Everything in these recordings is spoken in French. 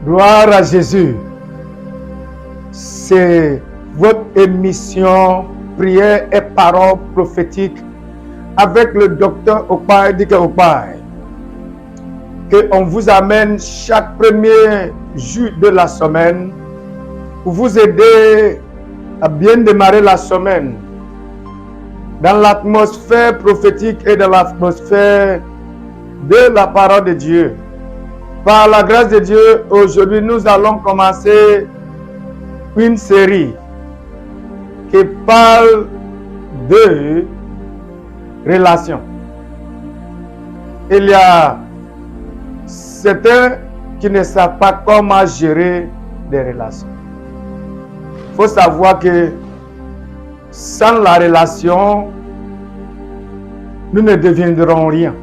Gloire à Jésus. C'est votre émission Prière et Paroles prophétiques avec le docteur Okpaye Dike Okpaye. Qu'on vous amène chaque premier jour de la semaine pour vous aider à bien démarrer la semaine dans l'atmosphère prophétique et dans l'atmosphère de la parole de Dieu. Par la grâce de Dieu, aujourd'hui, nous allons commencer une série qui parle de relations. Il y a certains qui ne savent pas comment gérer des relations. Il faut savoir que sans la relation, nous ne deviendrons rien.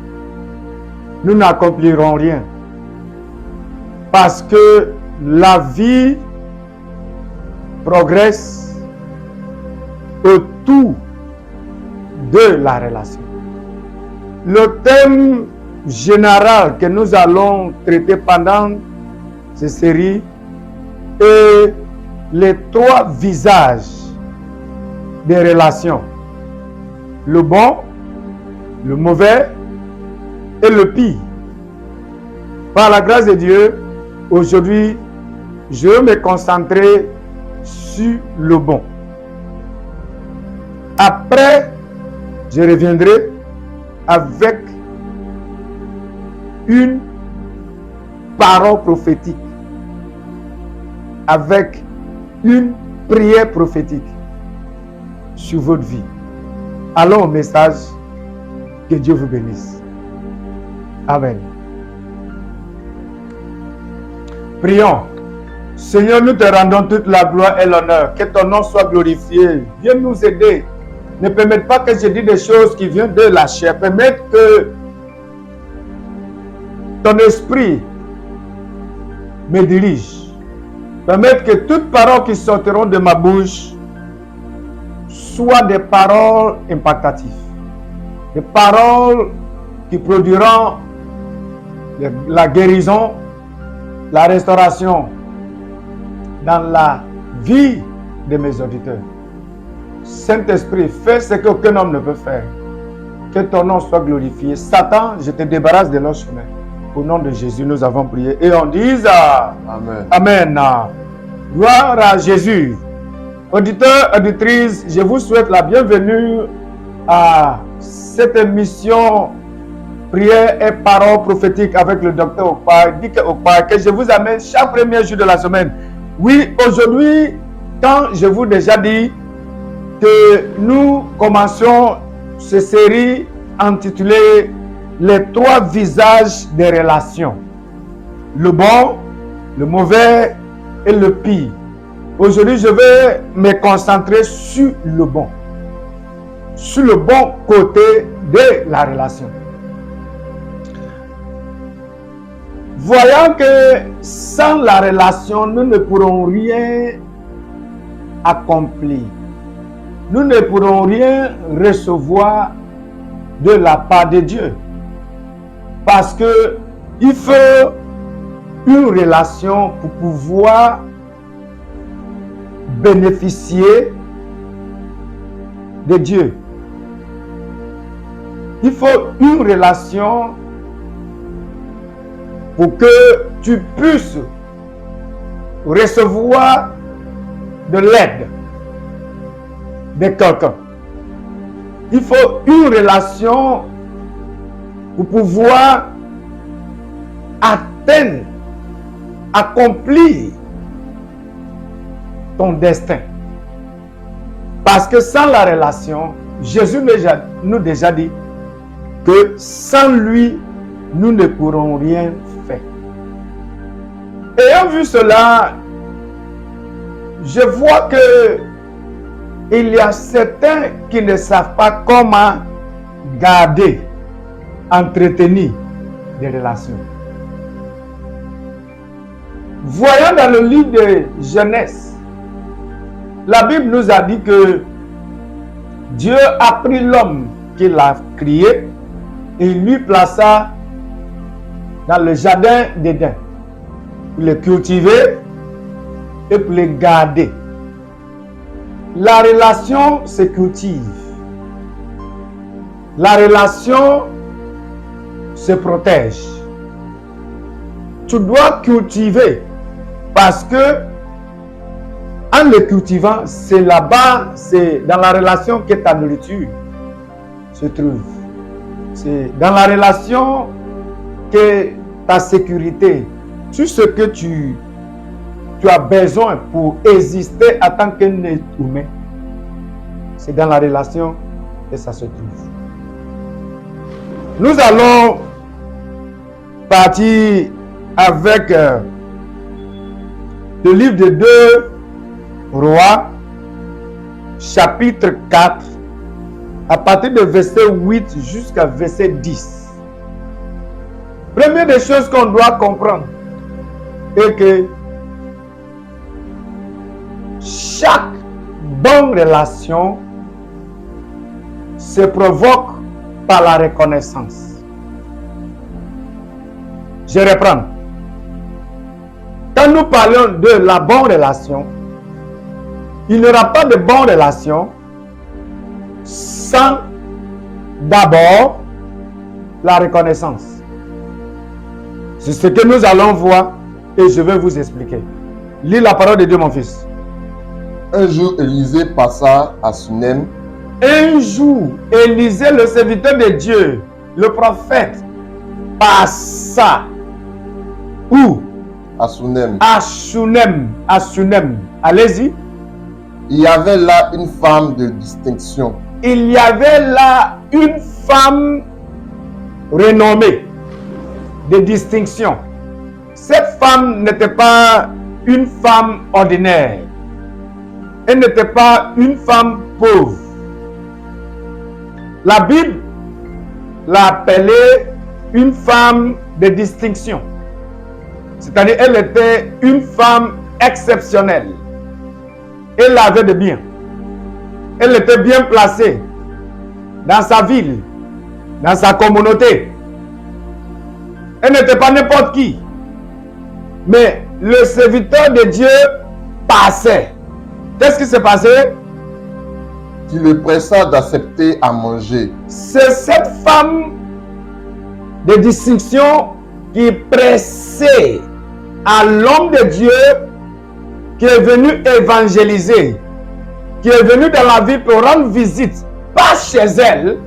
Nous n'accomplirons rien. Parce que la vie progresse autour de la relation. Le thème général que nous allons traiter pendant cette série est les trois visages des relations. Le bon, le mauvais et le pire. Par la grâce de Dieu, aujourd'hui, je vais me concentrer sur le bon. Après, je reviendrai avec une parole prophétique, avec une prière prophétique sur votre vie. Allons au message. Que Dieu vous bénisse. Amen. Prions. Seigneur, nous te rendons toute la gloire et l'honneur. Que ton nom soit glorifié. Viens nous aider. Ne permette pas que je dise des choses qui viennent de la chair. Permette que ton esprit me dirige. Permette que toutes paroles qui sortiront de ma bouche soient des paroles impactatives. Des paroles qui produiront la guérison, la restauration dans la vie de mes auditeurs. Saint-Esprit, fais ce qu'aucun homme ne peut faire. Que ton nom soit glorifié. Satan, je te débarrasse de leur chemin. Au nom de Jésus, nous avons prié. Et on dise Amen. Amen. Gloire à Jésus. Auditeurs, auditrices, je vous souhaite la bienvenue à cette émission Prière et Paroles prophétiques avec le docteur Okpaye Dike Okpaye que je vous amène chaque premier jour de la semaine. Oui, aujourd'hui, quand je vous ai déjà dit que nous commençons cette série intitulée Les trois visages des relations. Le bon, le mauvais et le pire. Aujourd'hui, je vais me concentrer sur le bon. Sur le bon côté de la relation. Voyons que sans la relation, nous ne pourrons rien accomplir. Nous ne pourrons rien recevoir de la part de Dieu. Parce que il faut une relation pour pouvoir bénéficier de Dieu. Il faut une relation pour que tu puisses recevoir de l'aide de quelqu'un. Il faut une relation pour pouvoir atteindre, accomplir ton destin. Parce que sans la relation, Jésus nous a déjà dit que sans lui, nous ne pourrons rien faire. Ayant vu cela, je vois que il y a certains qui ne savent pas comment garder, entretenir des relations. Voyons dans le livre de Genèse, la Bible nous a dit que Dieu a pris l'homme qu'il a créé et lui plaça dans le jardin d'Éden. pour les cultiver et pour les garder. La relation se cultive. La relation se protège. Tu dois cultiver parce que en le cultivant, c'est là-bas, c'est dans la relation que ta nourriture se trouve. C'est dans la relation que ta sécurité, tout ce que tu as besoin pour exister en tant qu'un être humain, c'est dans la relation que ça se trouve. Nous allons partir avec le livre de 2 Rois, chapitre 4, à partir de verset 8 jusqu'à verset 10. Première des choses qu'on doit comprendre est que chaque bonne relation se provoque par la reconnaissance. Je reprends. Quand nous parlons de la bonne relation, il n'y aura pas de bonne relation sans d'abord la reconnaissance. C'est ce que nous allons voir et je vais vous expliquer. Lis la parole de Dieu, mon fils. Un jour, Élisée passa à Sunem. Un jour, Élisée, le serviteur de Dieu, le prophète, passa. Où? À Sunem. À Sunem. À Sunem. Allez-y. Il y avait là une femme de distinction. Il y avait là une femme renommée, de distinction. Cette femme n'était pas une femme ordinaire. Elle n'était pas une femme pauvre. La Bible l'a appelée une femme de distinction. C'est-à-dire elle était une femme exceptionnelle. Elle avait de bien. Elle était bien placée dans sa ville, dans sa communauté. Elle n'était pas n'importe qui. Mais le serviteur de Dieu passait. Qu'est-ce qui s'est passé? Qui le pressa d'accepter à manger. C'est cette femme de distinction qui pressait à l'homme de Dieu qui est venu évangéliser, qui est venu dans la ville pour rendre visite, pas chez elle,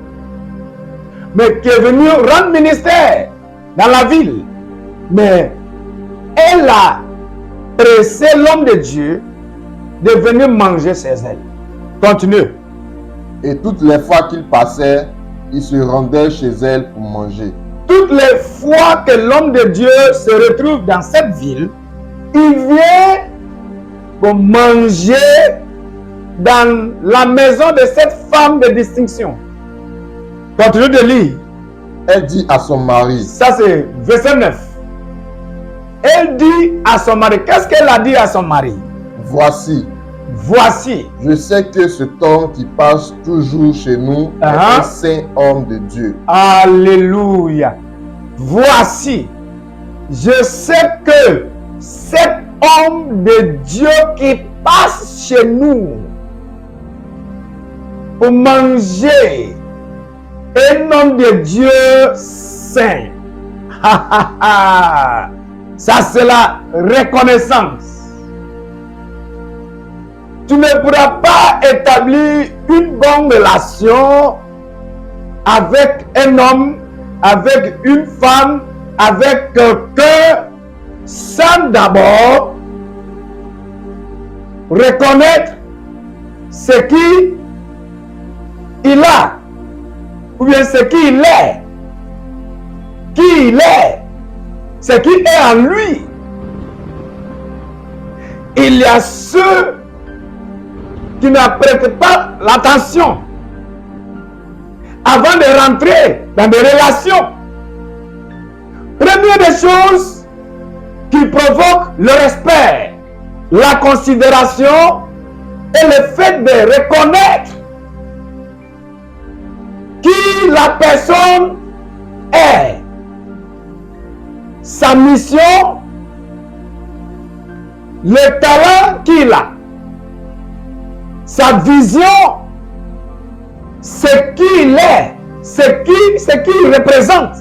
mais qui est venu rendre ministère dans la ville. Mais elle a pressé l'homme de Dieu de venir manger chez elle. Continue. Et toutes les fois qu'il passait, il se rendait chez elle pour manger. Toutes les fois que l'homme de Dieu se retrouve dans cette ville, il vient pour manger dans la maison de cette femme de distinction. Continue de lire. Elle dit à son mari. Ça c'est verset 9. Elle dit à son mari. Qu'est-ce qu'elle a dit à son mari? Voici. Voici. Je sais que cet homme qui passe toujours chez nous est un saint homme de Dieu. Alléluia. Voici. Je sais que cet homme de Dieu qui passe chez nous pour manger, un homme de Dieu saint. Ça c'est la reconnaissance. Tu ne pourras pas établir une bonne relation avec un homme, avec une femme, avec quelqu'un sans d'abord reconnaître ce qu'il a ou bien ce qu'il est. Qui il est, ce qui est en lui. Il y a ceux qui ne prêtent pas l'attention avant de rentrer dans des relations. Première des choses qui provoquent le respect, la considération et le fait de reconnaître qui la personne est, sa mission le talent qu'il a, sa vision, ce qu'il est, ce qu'il représente.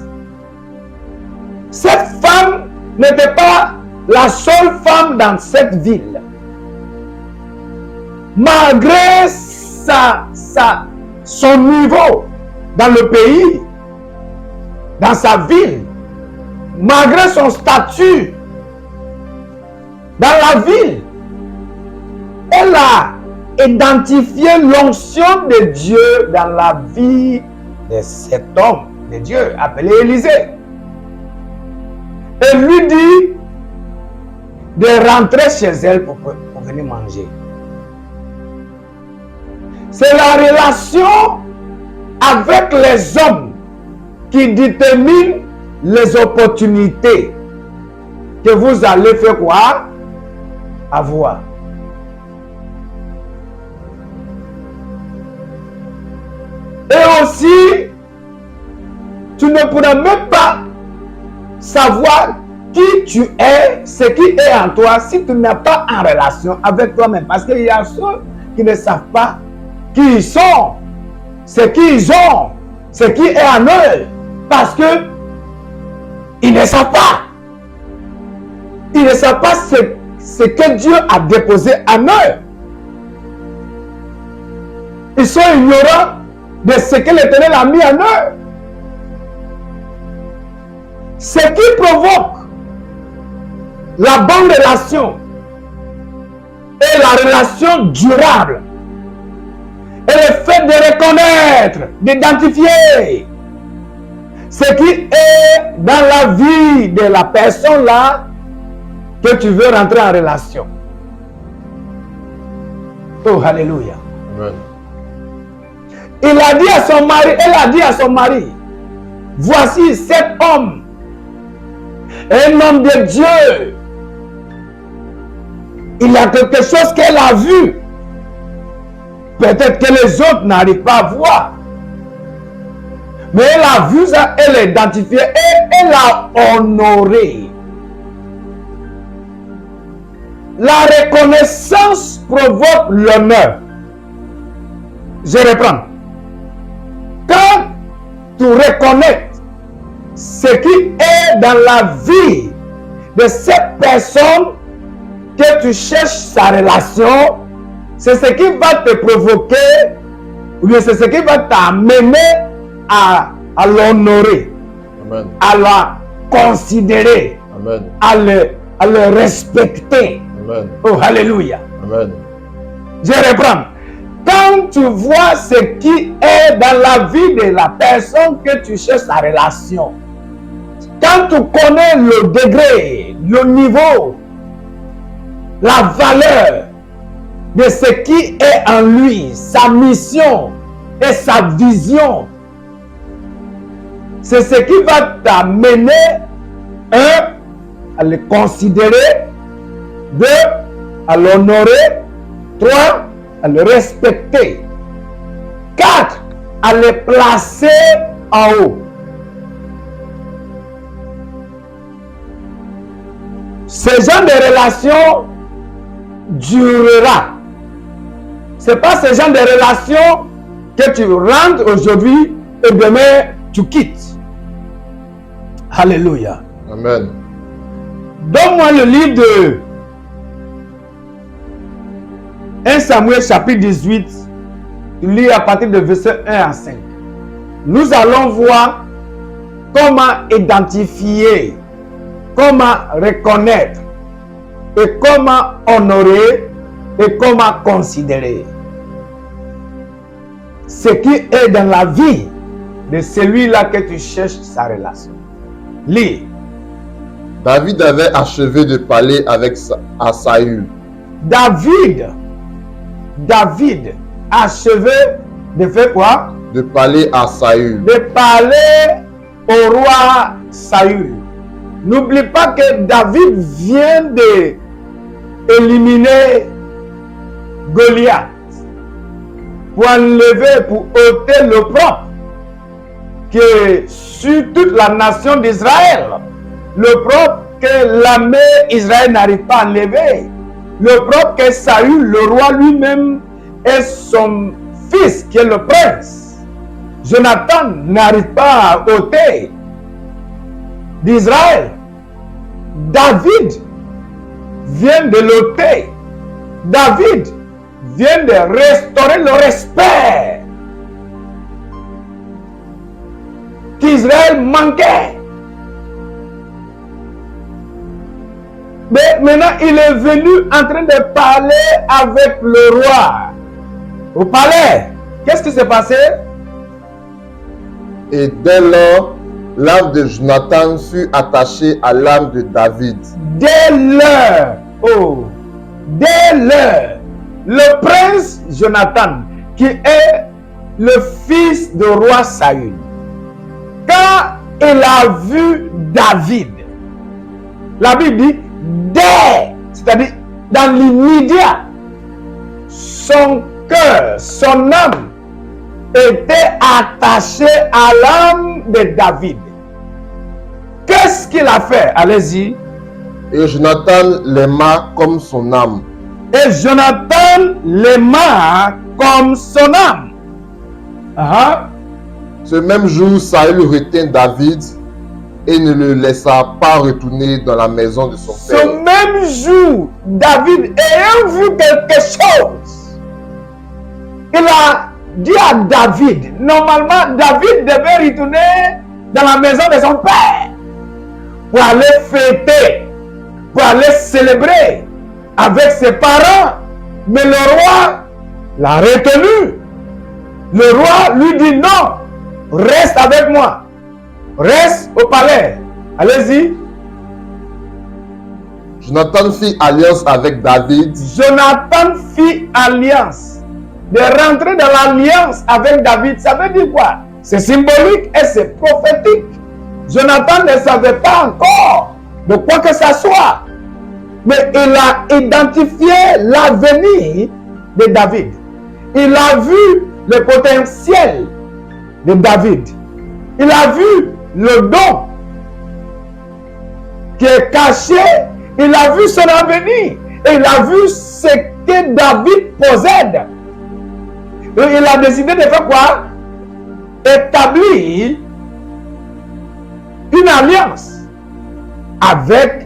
Cette femme n'était pas la seule femme dans cette ville. Malgré son niveau dans le pays, dans sa ville, malgré son statut dans la ville, elle a identifié l'onction de Dieu dans la vie de cet homme de Dieu appelé Élisée. Elle lui dit de rentrer chez elle pour venir manger. C'est la relation avec les hommes qui détermine les opportunités que vous allez faire quoi? Avoir. Et aussi, tu ne pourras même pas savoir qui tu es, ce qui est en toi, si tu n'es pas en relation avec toi-même. Parce qu'il y a ceux qui ne savent pas qui ils sont, ce qu'ils ont, ce qui est en eux. Parce que ils ne savent pas. Ils ne savent pas ce que Dieu a déposé en eux. Ils sont ignorants de ce que l'Éternel a mis en eux. Ce qui provoque la bonne relation et la relation durable et le fait de reconnaître, d'identifier ce qui est dans la vie de la personne là que tu veux rentrer en relation. Oh, alléluia. Amen. Il a dit à son mari, elle a dit à son mari, voici cet homme, un homme de Dieu. Il y a quelque chose qu'elle a vu. Peut-être que les autres n'arrivent pas à voir. Mais elle a vu ça, elle l'a identifié et elle l'a honoré. La reconnaissance provoque l'honneur. Je reprends. Quand tu reconnais ce qui est dans la vie de cette personne que tu cherches sa relation, c'est ce qui va te provoquer, ou bien c'est ce qui va t'amener à l'honorer, à la considérer, Amen. à le respecter. Amen. Oh, alléluia. Amen. Je reprends. Quand tu vois ce qui est dans la vie de la personne que tu cherches la relation, quand tu connais le degré, le niveau, la valeur de ce qui est en lui, sa mission et sa vision, c'est ce qui va t'amener, un, à le considérer, deux, à l'honorer, trois, à le respecter, quatre, à le placer en haut. Ce genre de relation durera. Ce n'est pas ce genre de relation que tu rentres aujourd'hui et demain tu quittes. Alléluia. Amen. Donne-moi le livre de 1 Samuel chapitre 18. Tu lis à partir de verset 1 à 5. Nous allons voir comment identifier, comment reconnaître et comment honorer et comment considérer ce qui est dans la vie de celui-là que tu cherches sa relation. Lis. David avait achevé de parler à Saül. David achevé de faire quoi? De parler à Saül. De parler au roi Saül. N'oublie pas que David vient de éliminer Goliath pour enlever, pour ôter l'opprobre qui est sur toute la nation d'Israël. L'opprobre que l'armée Israël n'arrive pas à enlever. le propre que Saül, le roi lui-même, et son fils qui est le prince. Jonathan n'arrive pas à ôter d'Israël. David vient de l'ôter. David vient de restaurer le respect qu'Israël manquait. Mais maintenant, il est venu en train de parler avec le roi au palais. Qu'est-ce qui s'est passé? Et dès lors, l'âme de Jonathan fut attachée à l'âme de David. Dès l'heure, le prince Jonathan, qui est le fils du roi Saül, quand il a vu David, la Bible dit dès, c'est-à-dire dans l'immédiat, son cœur, son âme était attaché à l'âme de David. Qu'est-ce qu'il a fait? Allez-y. Et Jonathan l'aima comme son âme. Et Jonathan l'aima comme son âme. Ce même jour, Saül retint David et ne le laissa pas retourner dans la maison de son père. Ce même jour, David, ayant vu quelque chose, il a dit à David, normalement David devait retourner dans la maison de son père pour aller fêter, pour aller célébrer avec ses parents. Mais le roi l'a retenu. Le roi lui dit non, reste avec moi, reste au palais. Allez-y. Jonathan fit alliance avec David. Jonathan fit alliance. De rentrer dans l'alliance avec David, ça veut dire quoi? C'est symbolique et c'est prophétique. Jonathan ne savait pas encore de quoi que ça soit. Mais il a identifié l'avenir de David. Il a vu le potentiel de David. Il a vu le don qui est caché. Il a vu son avenir. Et il a vu ce que David possède. Et il a décidé de faire quoi? Établir une alliance avec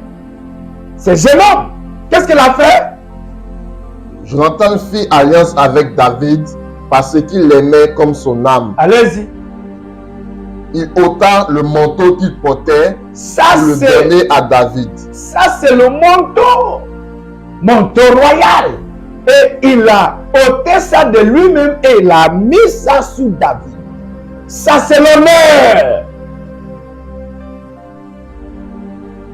ce jeune homme. Qu'est-ce qu'il a fait? Jonathan fit alliance avec David parce qu'il l'aimait comme son âme. Allez-y. Il ôta le manteau qu'il portait Ça, pour le donner à David. Ça, c'est le manteau royal. Et il a ôté ça de lui-même et il a mis ça sous David. Ça, c'est l'honneur.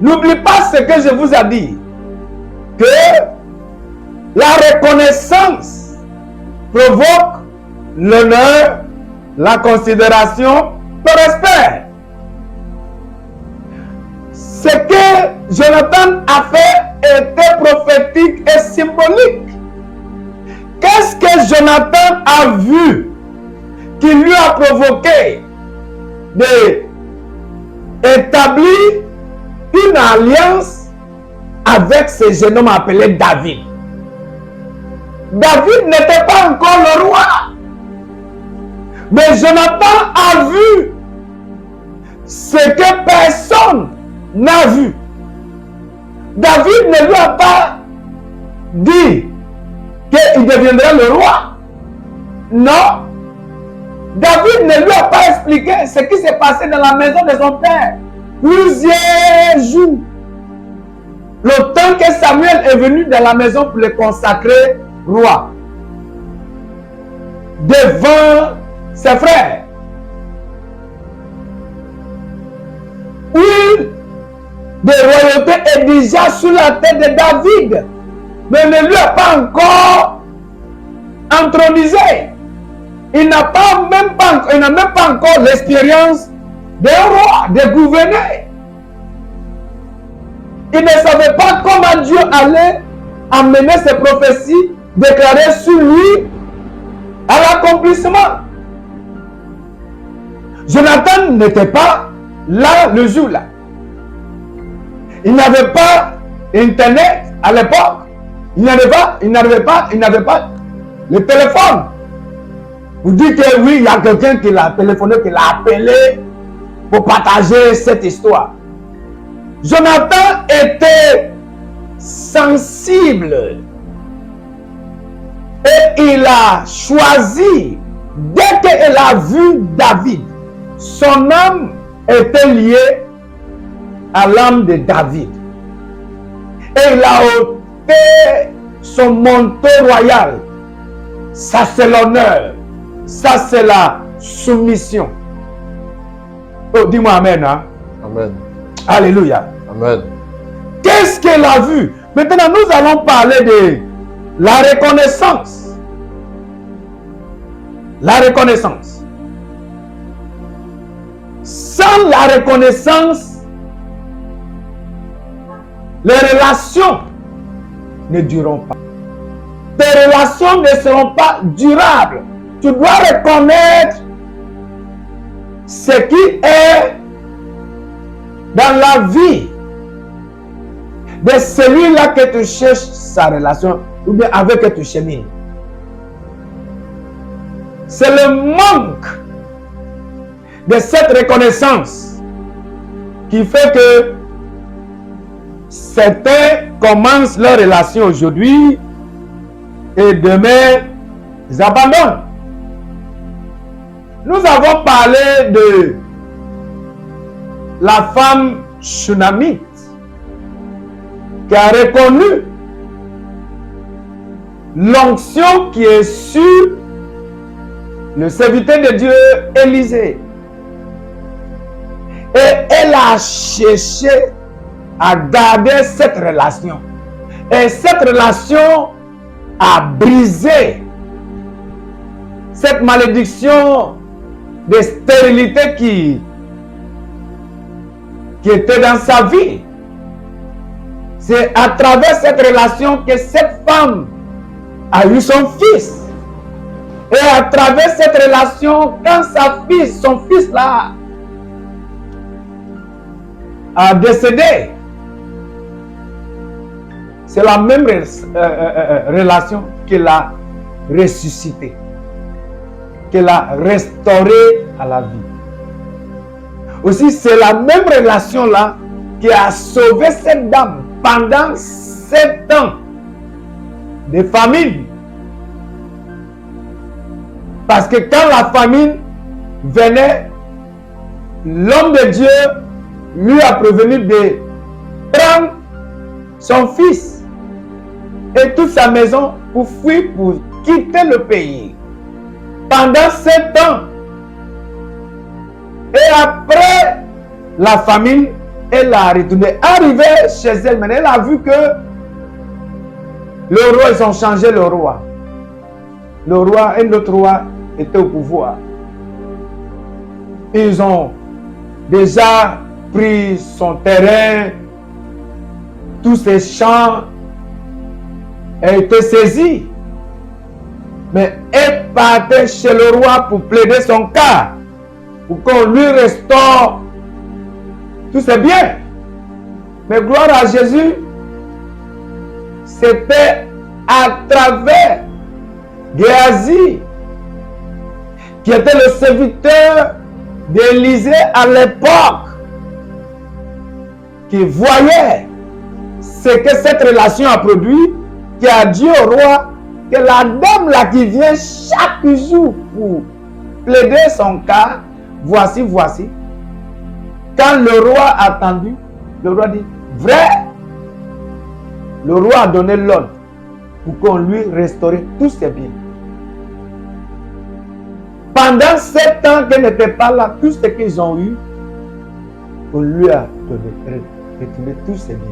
N'oublie pas ce que je vous ai dit. Que la reconnaissance provoque l'honneur, la considération, le respect. Ce que Jonathan a fait était prophétique et symbolique. Qu'est-ce que Jonathan a vu qui lui a provoqué d'établir une alliance avec ce jeune homme appelé David? David n'était pas encore le roi. Mais Jonathan a vu ce que personne n'a vu. David ne lui a pas dit qu'il deviendrait le roi. Non. David ne lui a pas expliqué ce qui s'est passé dans la maison de son père. Plusieurs jours. Le temps que Samuel est venu dans la maison pour le consacrer roi. Devant ses frères. Une de royauté est déjà sous la tête de David. Mais ne lui a pas encore intronisé. Il n'a même pas encore l'expérience d'un roi, de gouverner. Il ne savait pas comment Dieu allait amener ses prophéties déclarées sur lui à l'accomplissement. Jonathan n'était pas là le jour-là. Il n'avait pas Internet à l'époque. Il n'avait pas le téléphone. Vous dites que oui, il y a quelqu'un qui l'a téléphoné, qui l'a appelé pour partager cette histoire. Jonathan était sensible et il a choisi, dès qu'il a vu David, son âme était liée à l'âme de David. Et il a ôté son manteau royal. Ça c'est l'honneur. Ça c'est la soumission. Oh, dis-moi amen. Hein? Amen. Alléluia. Amen. Qu'est-ce qu'elle a vu? Maintenant, nous allons parler de la reconnaissance. La reconnaissance. Sans la reconnaissance, les relations ne dureront pas. Tes relations ne seront pas durables. Tu dois reconnaître ce qui est dans la vie de celui-là que tu cherches sa relation ou bien avec que tu chemines. C'est le manque de cette reconnaissance qui fait que certains commencent leur relation aujourd'hui et demain ils abandonnent. Nous avons parlé de la femme Shunamite qui a reconnu l'onction qui est sur le serviteur de Dieu Élisée. Et elle a cherché à garder cette relation. Et cette relation a brisé cette malédiction de stérilité qui était dans sa vie. C'est à travers cette relation que cette femme a eu son fils. Et à travers cette relation, quand son fils là a décédé, c'est la même relation qu'elle a ressuscité, qu'elle a restauré à la vie. Aussi, c'est la même relation là qui a sauvé cette dame pendant 7 ans de famine. Parce que quand la famine venait, l'homme de Dieu lui a prévenu de prendre son fils et toute sa maison pour fuir, pour quitter le pays. Pendant 7 ans. Et après la famine, elle a retourné. Arrivée chez elle, mais elle a vu que le roi, ils ont changé le roi. Le roi, un autre roi était au pouvoir. Ils ont déjà pris son terrain, tous ses champs ont été saisis. Mais elle partait chez le roi pour plaider son cas, pour qu'on lui restaure tous ses biens. Mais gloire à Jésus, c'était à travers Géasi, qui était le serviteur d'Élisée à l'époque, qui voyait ce que cette relation a produit, qui a dit au roi que la dame là qui vient chaque jour pour plaider son cas, voici. Quand le roi a attendu, le roi dit, vrai, le roi a donné l'ordre pour qu'on lui restaure tous ses biens. Pendant 7 ans qu'elle n'était pas là, tout ce qu'ils ont eu, on lui a donné, retiré tous ses biens.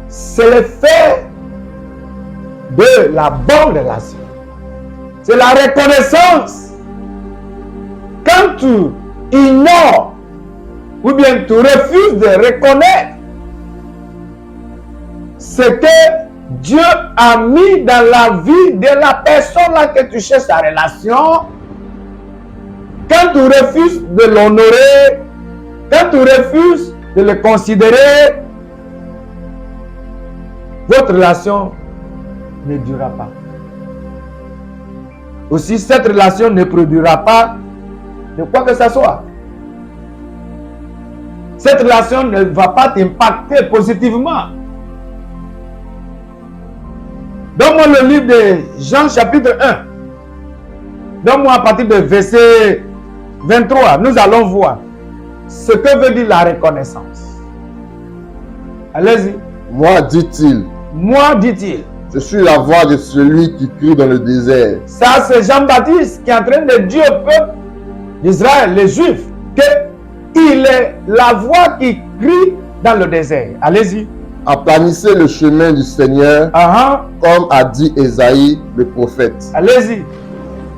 C'est le fait de la bonne relation. C'est la reconnaissance. Quand tu ignores ou bien tu refuses de reconnaître ce que Dieu a mis dans la vie de la personne là que tu cherches sa relation, quand tu refuses de l'honorer, quand tu refuses de le considérer, votre relation ne durera pas. Aussi, cette relation ne produira pas de quoi que ce soit. Cette relation ne va pas t'impacter positivement. Donne-moi le livre de Jean chapitre 1. Donne-moi à partir de verset 23. Nous allons voir ce que veut dire la reconnaissance. Allez-y. Moi, dit-il, Moi, dit-il. je suis la voix de celui qui crie dans le désert. Ça, c'est Jean-Baptiste qui est en train de dire au peuple d'Israël, les Juifs, qu'il est la voix qui crie dans le désert. Allez-y. Aplanissez le chemin du Seigneur, comme a dit Ésaïe le prophète. Allez-y.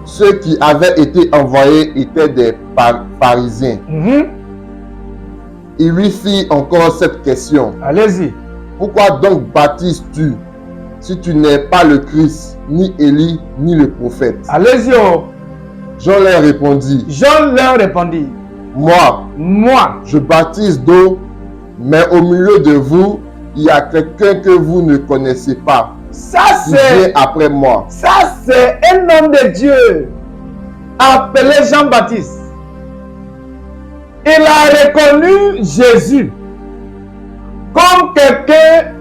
Ceux qui avaient été envoyés étaient des pharisiens. Il lui fit encore cette question. Allez-y. Pourquoi donc baptises-tu si tu n'es pas le Christ, ni Élie, ni le prophète? Allez-y. Oh. Jean leur répondit. Jean leur répondit. Moi, je baptise d'eau, mais au milieu de vous, il y a quelqu'un que vous ne connaissez pas. Ça, qui vient après moi. Ça, c'est un homme de Dieu appelé Jean-Baptiste. Il a reconnu Jésus comme quelqu'un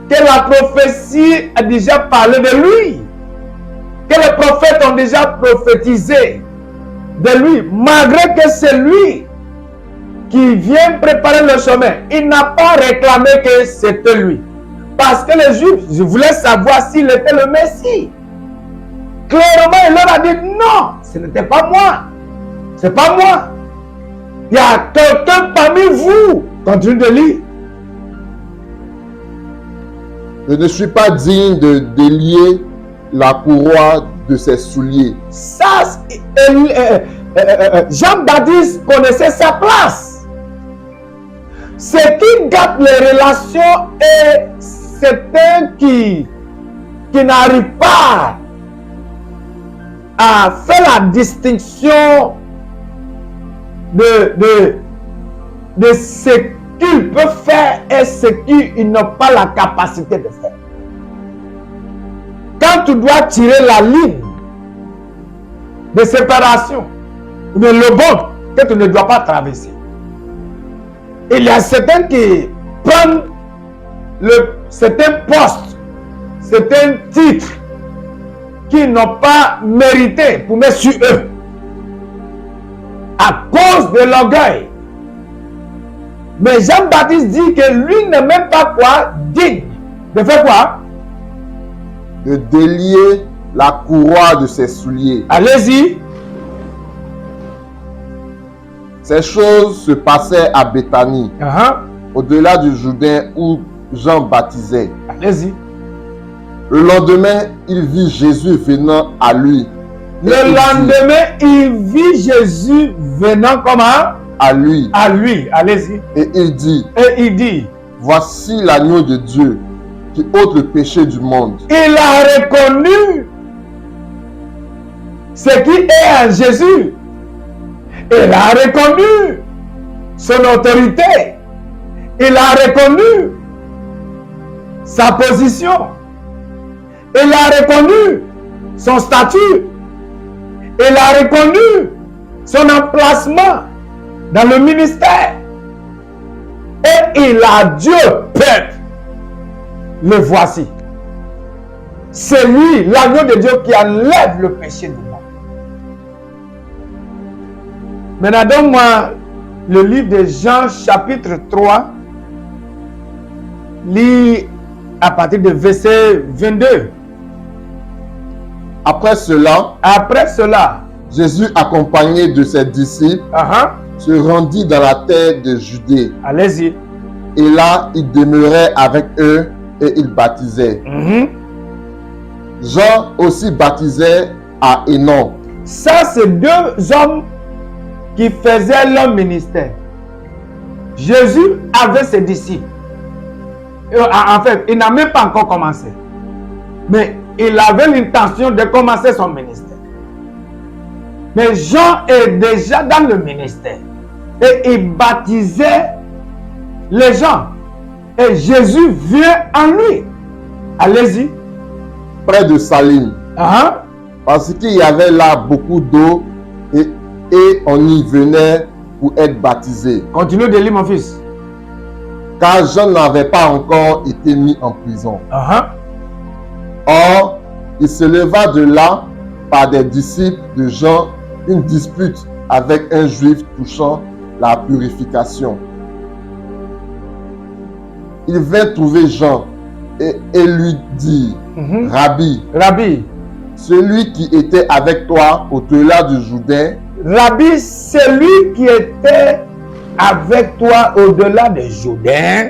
que la prophétie a déjà parlé de lui, que les prophètes ont déjà prophétisé de lui, malgré que c'est lui qui vient préparer le chemin. Il n'a pas réclamé que c'était lui. Parce que les Juifs voulaient savoir s'il était le Messie. Clairement, il leur a dit non, ce n'était pas moi. C'est pas moi. Il y a quelqu'un parmi vous. Continue de lire. Je ne suis pas digne de délier la courroie de ses souliers. Ça, Jean-Baptiste connaissait sa place. Ce qui gâte les relations est certains qui n'arrivent pas à faire la distinction de ce qu'ils peuvent faire et ce qu'ils n'ont pas la capacité de faire. Quand tu dois tirer la ligne de séparation, ou bien le bord que tu ne dois pas traverser, il y a certains qui prennent certains postes, certains titres qu'ils n'ont pas mérité pour mettre sur eux à cause de l'orgueil. Mais Jean-Baptiste dit que lui n'est même pas quoi digne de faire quoi? De délier la courroie de ses souliers. Allez-y. Ces choses se passaient à Béthanie, au-delà du Jourdain où Jean baptisait. Allez-y. Le lendemain, il vit Jésus venant à lui. Le lendemain, il vit Jésus venant comment? À lui. À lui. Allez-y. Et il dit, voici l'agneau de Dieu qui ôte le péché du monde. Il a reconnu ce qui est en Jésus. Il a reconnu son autorité. Il a reconnu sa position. Il a reconnu son statut. Il a reconnu son emplacement dans le ministère. Et il a dit au peuple, le voici. C'est lui, l'agneau de Dieu qui enlève le péché du monde. Maintenant, donne-moi le livre de Jean chapitre 3. Lis à partir de verset 22. Après cela, Jésus, accompagné de ses disciples, se rendit dans la terre de Judée. Allez-y. Et là, il demeurait avec eux et il baptisait. Jean aussi baptisait à Hénon. Ça, c'est deux hommes qui faisaient leur ministère. Jésus avait ses disciples. En fait, il n'a même pas encore commencé. Mais il avait l'intention de commencer son ministère. Mais Jean est déjà dans le ministère. Et il baptisait les gens. Et Jésus vient en lui. Allez-y. Près de Salim. Ah, Parce qu'il y avait là beaucoup d'eau et on y venait pour être baptisé. continue de lire, mon fils. Car Jean n'avait pas encore été mis en prison. Ah, Or, il se leva de là par des disciples de Jean une dispute avec un juif touchant la purification. Il vint trouver Jean et lui dit, Rabbi, Rabbi. celui qui était avec toi au-delà du Jourdain, Rabbi, celui qui était avec toi au-delà des Jourdain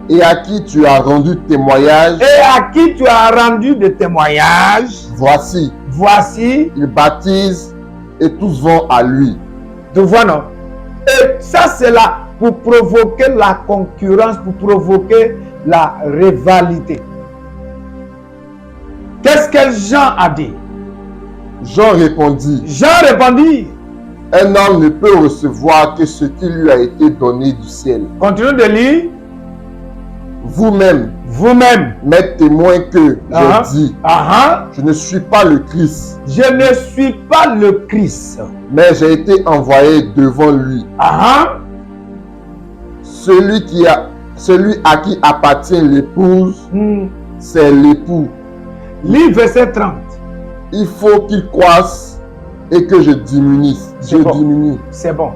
et à qui tu as rendu témoignage, et à qui tu as rendu des témoignages, voici, voici, il baptise et tous vont à lui. tu vois, non? Et ça, c'est là pour provoquer la concurrence, pour provoquer la rivalité. Qu'est-ce que Jean a dit? Jean répondit, Jean répondit, un homme ne peut recevoir que ce qui lui a été donné du ciel. continue de lire, Vous-même, vous-même. m'êtes témoin que j'ai dit, je ne suis pas le Christ, je ne suis pas le Christ. mais j'ai été envoyé devant lui. Celui à qui appartient l'épouse, c'est l'époux. Lis verset 30. Il faut qu'il croisse et que je diminue. C'est bon.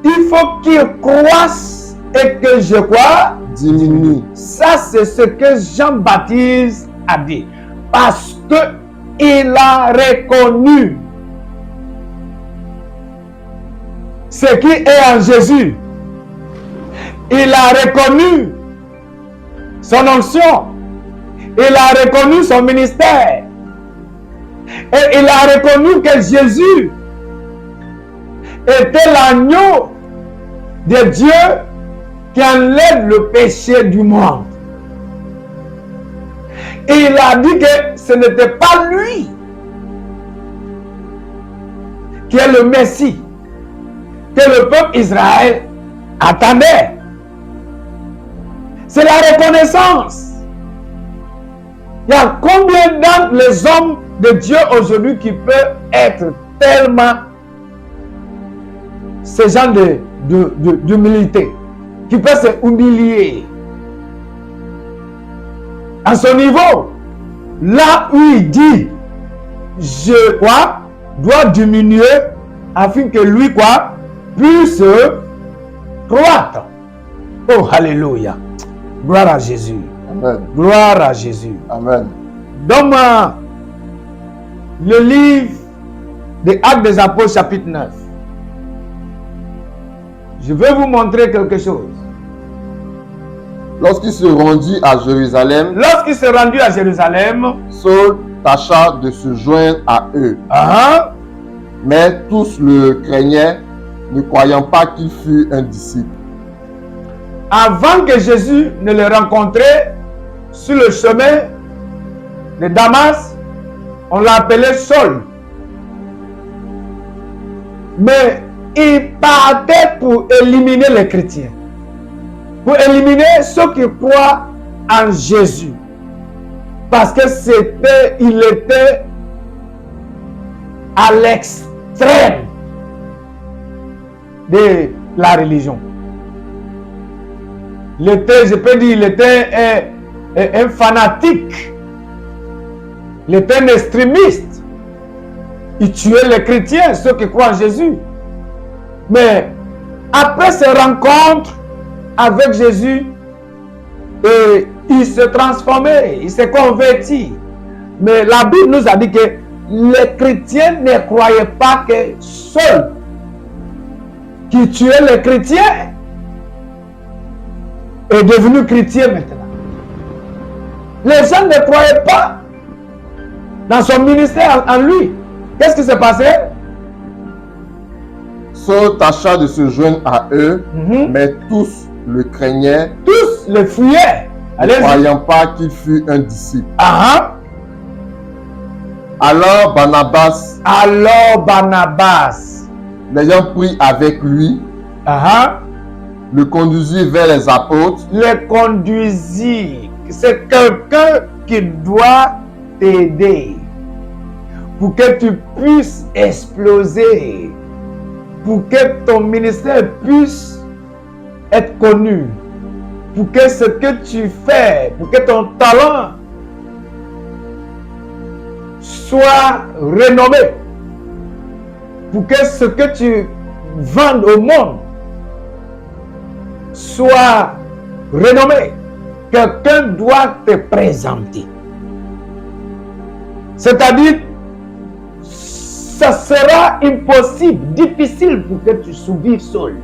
Il faut qu'il croisse et que je quoi? Diminue. Ça, c'est ce que Jean-Baptiste a dit. Parce que il a reconnu ce qui est en Jésus. Il a reconnu son onction. Il a reconnu son ministère. Et il a reconnu que Jésus était l'agneau de Dieu qui enlève le péché du monde. Et il a dit que ce n'était pas lui qui est le Messie que le peuple Israël attendait. C'est la reconnaissance. Il y a combien d'entre les hommes de Dieu aujourd'hui qui peuvent être tellement ce genre d'humilité, qui peut se humilier à son niveau, là où il dit je dois diminuer afin que lui puisse croître. Oh alléluia, gloire à Jésus. Amen. Gloire à Jésus. Amen. Dans le livre des Actes des Apôtres chapitre 9, je vais vous montrer quelque chose. Lorsqu'il se rendit à Jérusalem, Lorsqu'il s'est rendu à Jérusalem, Saul tâcha de se joindre à eux. Mais tous le craignaient, ne croyant pas qu'il fût un disciple. avant que Jésus ne le rencontrait sur le chemin de Damas, on l'appelait Saul. Mais il partait pour éliminer les chrétiens, pour éliminer ceux qui croient en Jésus, parce que il était à l'extrême de la religion. Il était, je peux dire, il était un fanatique, il était un extrémiste. Il tuait les chrétiens, ceux qui croient en Jésus. Mais après ces rencontres avec Jésus, il se transformait, il s'est converti. Mais la Bible nous a dit que les chrétiens ne croyaient pas que Saul, qui tuait les chrétiens, est devenu chrétien maintenant. Les gens ne croyaient pas dans son ministère en lui. Qu'est-ce qui s'est passé? Saul tâcha de se joindre à eux, mais tous le craignaient, tous le fuyaient, ne croyant pas qu'il fût un disciple. Alors Barnabas, l'ayant pris avec lui, le conduisit vers les apôtres, le conduisit. C'est quelqu'un qui doit t'aider pour que tu puisses exploser, pour que ton ministère puisse être connu, pour que ce que tu fais, pour que ton talent soit renommé, pour que ce que tu vends au monde soit renommé. Quelqu'un doit te présenter. C'est-à-dire, ça sera impossible, difficile pour que tu survives seul.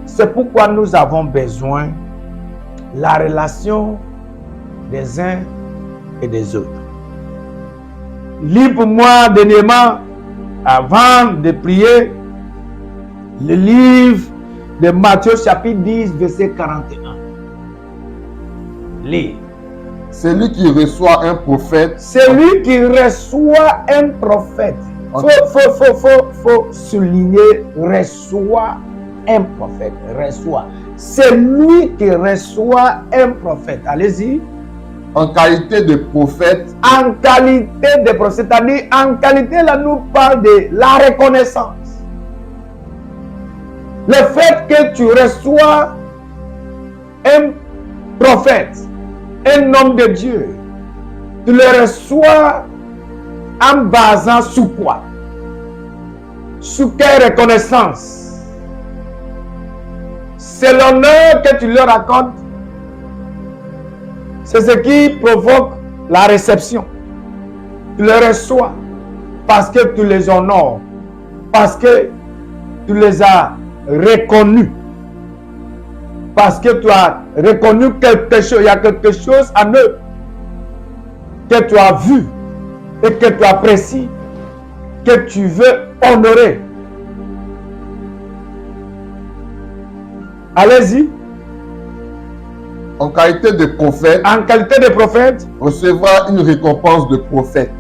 C'est pourquoi nous avons besoin de la relation des uns et des autres. Lis pour moi dernièrement, avant de prier, le livre de Matthieu chapitre 10, verset 41. Lis. celui qui reçoit un prophète, Celui qui reçoit un prophète. Faut souligner, reçoit un prophète. Reçoit. Celui qui reçoit un prophète. Allez-y. en qualité de prophète, En qualité de prophète. C'est-à-dire, en qualité, là, nous parle de la reconnaissance. Le fait que tu reçois un prophète, un homme de Dieu, tu le reçois en basant sur quoi? Sur quelle reconnaissance? C'est l'honneur que tu leur accordes. C'est ce qui provoque la réception. Tu les reçois parce que tu les honores, parce que tu les as reconnus, parce que tu as reconnu quelque chose. Il y a quelque chose en eux que tu as vu et que tu apprécies, que tu veux honorer. Allez-y. en qualité de prophète, En qualité de prophète, recevoir une récompense de prophète.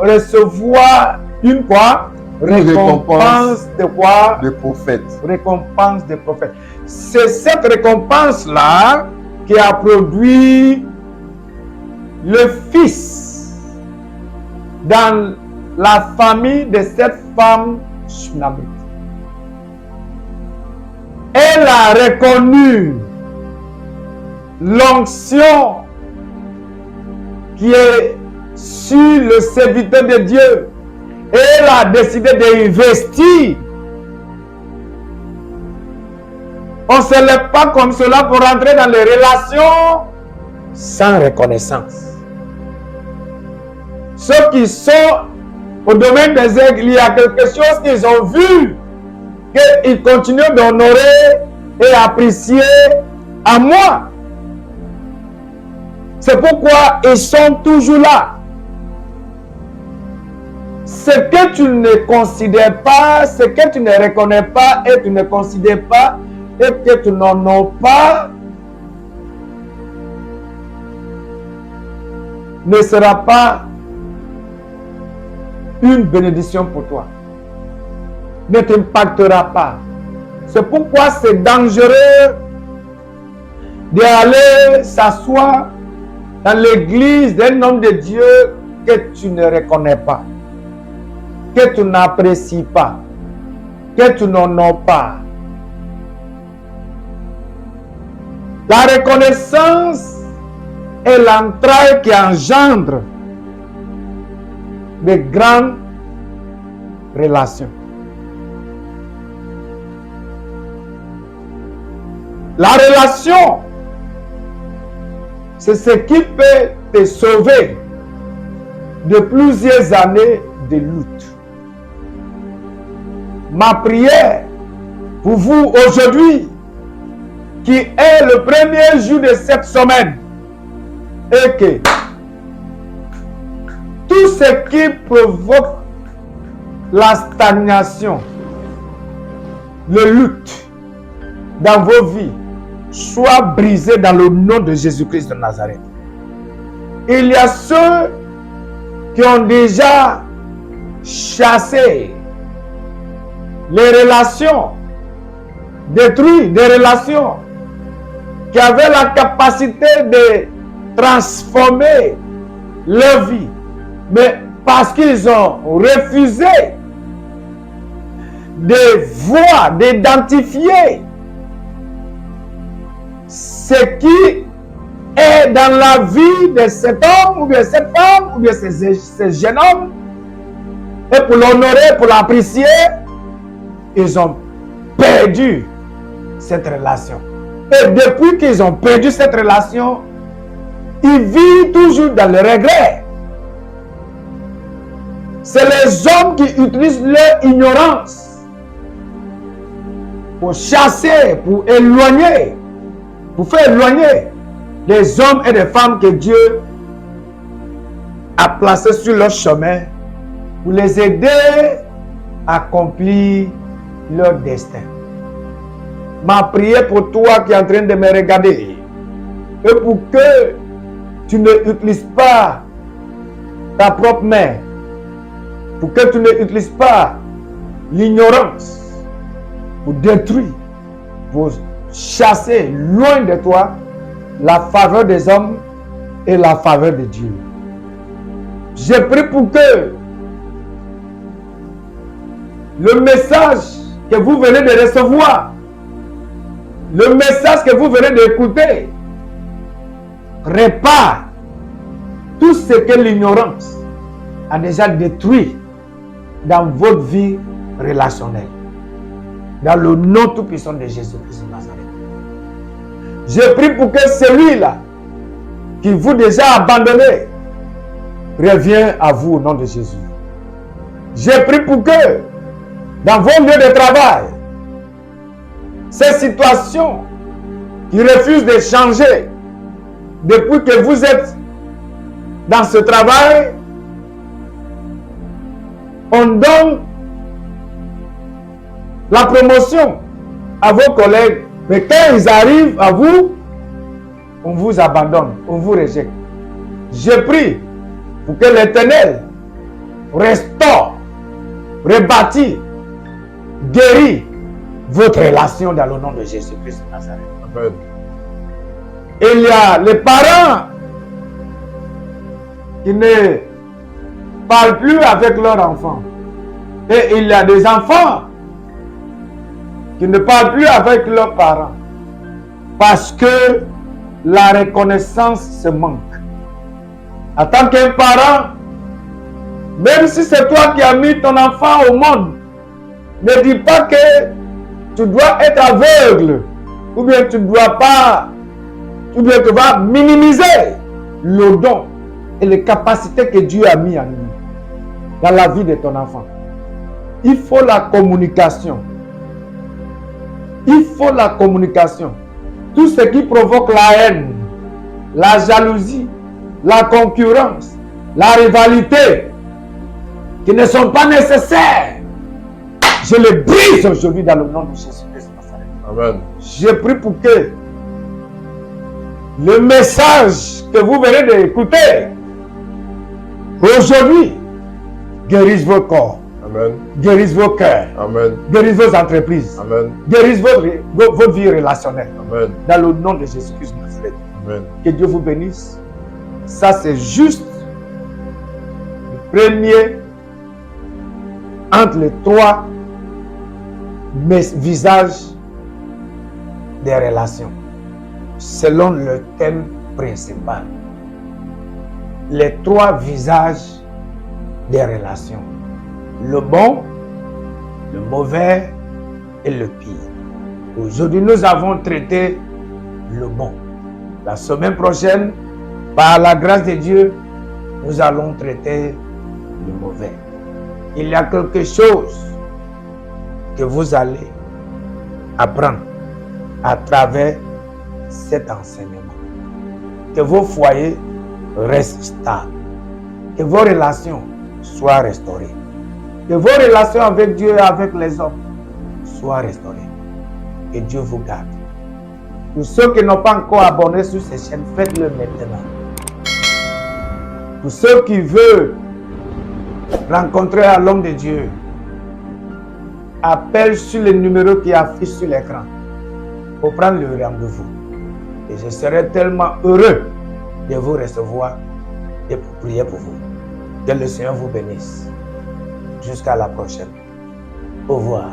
recevoir une quoi? Récompense de quoi? De prophète. Récompense de prophète. C'est cette récompense-là qui a produit le fils dans la famille de cette femme Shunamite. Elle a reconnu l'onction qui est sur le serviteur de Dieu. Et elle a décidé d'investir. On ne se lève pas comme cela pour entrer dans les relations sans reconnaissance. Ceux qui sont au domaine des aigles, il y a quelque chose qu'ils ont vu, qu'ils continuent d'honorer et apprécier à moi. C'est pourquoi ils sont toujours là. Ce que tu ne considères pas, ce que tu ne reconnais pas et tu ne considères pas et que tu n'honores pas, ne sera pas une bénédiction pour toi. Ne t'impactera pas. C'est pourquoi c'est dangereux d'aller s'asseoir dans l'église d'un homme de Dieu que tu ne reconnais pas, que tu n'apprécies pas, que tu n'honores pas. La reconnaissance est l'entraille qui engendre de grandes relations. La relation, c'est ce qui peut te sauver de plusieurs années de lutte. Ma prière pour vous aujourd'hui, qui est le premier jour de cette semaine, est que tout ce qui provoque la stagnation, le lutte dans vos vies, soit brisé dans le nom de Jésus-Christ de Nazareth. Il y a ceux qui ont déjà chassé les relations détruit des relations qui avaient la capacité de transformer leur vie. Mais parce qu'ils ont refusé de voir, d'identifier ce qui est dans la vie de cet homme ou de cette femme ou de ce jeune homme, et pour l'honorer, pour l'apprécier, ils ont perdu cette relation. Et depuis qu'ils ont perdu cette relation, ils vivent toujours dans le regret. C'est les hommes qui utilisent leur ignorance pour chasser, pour éloigner, pour faire éloigner des hommes et des femmes que Dieu a placés sur leur chemin pour les aider à accomplir leur destin. Ma prière pour toi qui es en train de me regarder, et pour que tu ne utilises pas ta propre main, pour que tu ne utilises pas l'ignorance pour détruire, pour chasser loin de toi la faveur des hommes et la faveur de Dieu. Je prie pour que le message que vous venez de recevoir, le message que vous venez d'écouter, répare tout ce que l'ignorance a déjà détruit dans votre vie relationnelle. Dans le nom tout-puissant de Jésus-Christ de Nazareth. Je prie pour que celui-là qui vous déjà abandonné revienne à vous au nom de Jésus. Je prie pour que dans vos lieux de travail, ces situations qui refusent de changer depuis que vous êtes dans ce travail, on donne la promotion à vos collègues, mais quand ils arrivent à vous, on vous abandonne, on vous rejette. Je prie pour que l'Éternel restaure, rebâtit, guérit votre relation dans le nom de Jésus-Christ de Nazareth. Amen. Il y a les parents qui ne parlent plus avec leurs enfants. Et il y a des enfants qui ne parlent plus avec leurs parents. Parce que la reconnaissance se manque. En tant qu'un parent, même si c'est toi qui as mis ton enfant au monde, ne dis pas que tu dois être aveugle, ou bien tu ne dois pas, ou bien tu vas minimiser le don et les capacités que Dieu a mis en nous, dans la vie de ton enfant. Il faut la communication. Il faut la communication. Tout ce qui provoque la haine, la jalousie, la concurrence, la rivalité, qui ne sont pas nécessaires, je les brise aujourd'hui dans le nom de Jésus-Christ. Amen. Je prie pour que le message que vous venez d'écouter aujourd'hui guérisse vos corps. Amen. Guérisse vos cœurs. Amen. Guérisse vos entreprises. Amen. Guérisse votre vie relationnelle. Amen. Dans le nom de Jésus-Christ de Nazareth. Amen. Que Dieu vous bénisse. Ça, c'est juste le premier entre les trois visages des relations, selon le thème principal. Les trois visages des relations. Le bon, le mauvais et le pire. Aujourd'hui, nous avons traité le bon. La semaine prochaine, par la grâce de Dieu, nous allons traiter le mauvais. Il y a quelque chose que vous allez apprendre à travers cet enseignement. Que vos foyers restent stables. Que vos relations soient restaurées. Que vos relations avec Dieu et avec les hommes soient restaurées. Que Dieu vous garde. Pour ceux qui n'ont pas encore abonné sur ces chaînes, faites-le maintenant. Pour ceux qui veulent rencontrer l'homme de Dieu, appelle sur le numéro qui affiche sur l'écran. pour prendre le rendez-vous. Et je serai tellement heureux de vous recevoir et pour prier pour vous. Que le Seigneur vous bénisse. Jusqu'à la prochaine. Au revoir.